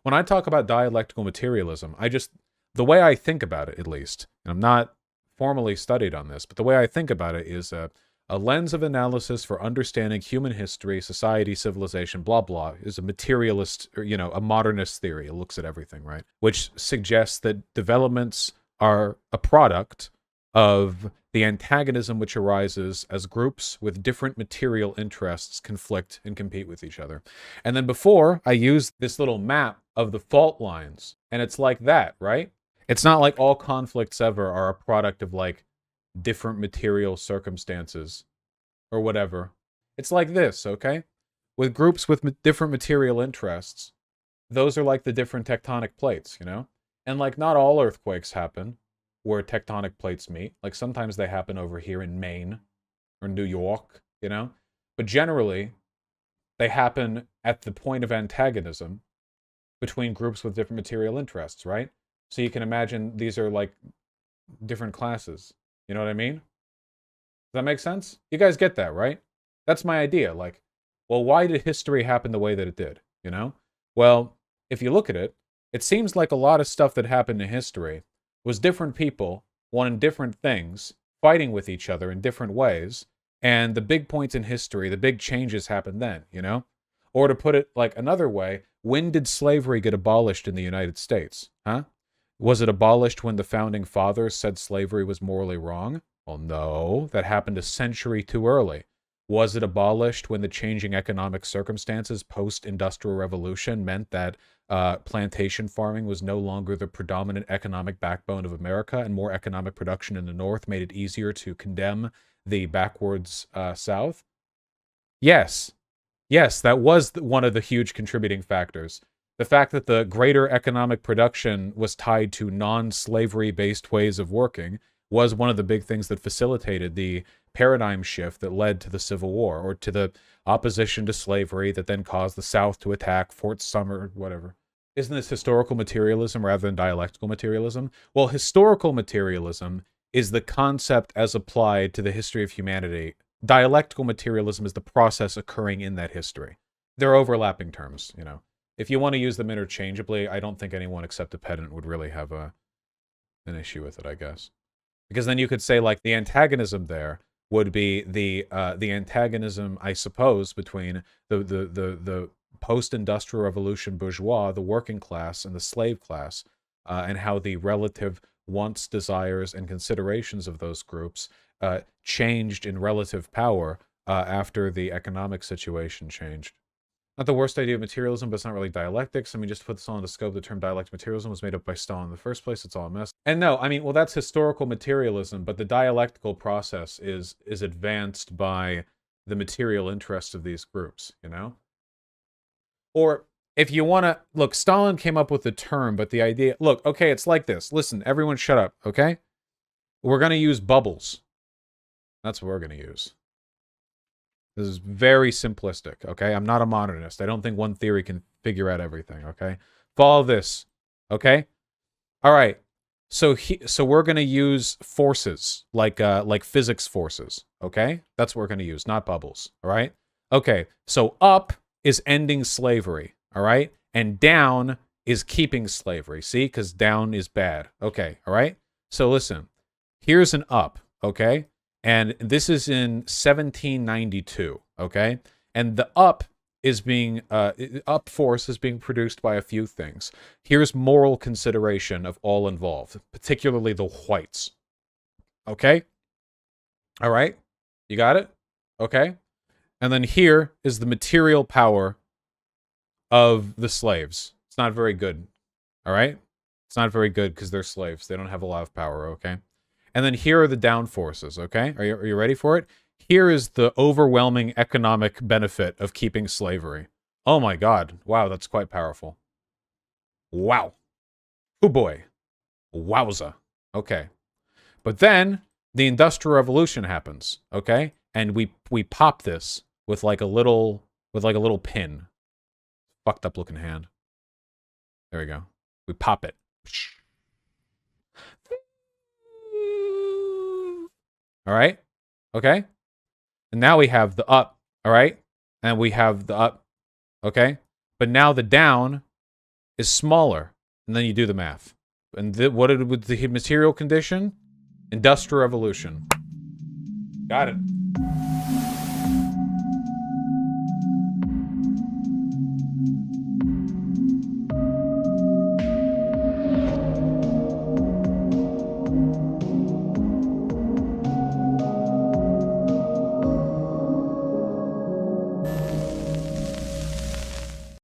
When I talk about dialectical materialism, the way I think about it, at least, and I'm not formally studied on this, but the way I think about it is a lens of analysis for understanding human history, society, civilization, blah, blah, is a materialist, or, a modernist theory. It looks at everything, right? Which suggests that developments are a product of the antagonism which arises as groups with different material interests conflict and compete with each other. And then before, I used this little map of the fault lines, and it's like that, right? It's not like all conflicts ever are a product of like different material circumstances or whatever. It's like this, okay? With groups with different material interests, those are like the different tectonic plates, And like not all earthquakes happen where tectonic plates meet. Like sometimes they happen over here in Maine or New York, But generally, they happen at the point of antagonism between groups with different material interests, right? So you can imagine these are like different classes. You know what I mean? Does that make sense? You guys get that, right? That's my idea. Like, well, why did history happen the way that it did? Well, if you look at it, it seems like a lot of stuff that happened in history was different people wanting different things, fighting with each other in different ways, and the big points in history, the big changes happened then, Or to put it like another way, when did slavery get abolished in the United States? Huh? Was it abolished when the founding fathers said slavery was morally wrong? Well, no, that happened a century too early. Was it abolished when the changing economic circumstances post-industrial revolution meant that plantation farming was no longer the predominant economic backbone of America, and more economic production in the North made it easier to condemn the backwards South? Yes. Yes, that was one of the huge contributing factors. The fact that the greater economic production was tied to non-slavery-based ways of working was one of the big things that facilitated the paradigm shift that led to the Civil War, or to the opposition to slavery that then caused the South to attack Fort Sumter, whatever. Isn't this historical materialism rather than dialectical materialism? Well, historical materialism is the concept as applied to the history of humanity. Dialectical materialism is the process occurring in that history. They're overlapping terms, If you want to use them interchangeably, I don't think anyone except a pedant would really have an issue with it, I guess. Because then you could say, like, the antagonism there would be the antagonism, I suppose, between the post-industrial revolution bourgeois, the working class, and the slave class, and how the relative wants, desires, and considerations of those groups changed in relative power after the economic situation changed. Not the worst idea of materialism, but it's not really dialectics. I mean, just to put this all into scope, the term dialectic materialism was made up by Stalin in the first place. It's all a mess. And no, I mean, well, that's historical materialism, but the dialectical process is advanced by the material interests of these groups, Or if you want to, look, Stalin came up with the term, but the idea, look, okay, it's like this. Listen, everyone shut up, okay? We're going to use bubbles. That's what we're going to use. This is very simplistic, okay? I'm not a modernist. I don't think one theory can figure out everything, okay? Follow this, okay? All right. So we're going to use forces, like physics forces, okay? That's what we're going to use, not bubbles, all right? Okay, so up is ending slavery, all right? And down is keeping slavery, see? Because down is bad. Okay, all right? So listen, here's an up, okay? And this is in 1792, okay? And the up force is being produced by a few things. Here's moral consideration of all involved, particularly the whites. Okay? All right? You got it? Okay? And then here is the material power of the slaves. It's not very good. All right? It's not very good because they're slaves. They don't have a lot of power, okay? And then here are the down forces, okay? Are you ready for it? Here is the overwhelming economic benefit of keeping slavery. Oh my god. Wow, that's quite powerful. Wow. Oh boy. Wowza. Okay. But then the Industrial Revolution happens, okay? And we pop this with like a little pin. Fucked up looking hand. There we go. We pop it. All right? Okay? And now we have the up, all right? And we have the up, okay? But now the down is smaller, and then you do the math. And what would the material condition? Industrial revolution. Got it.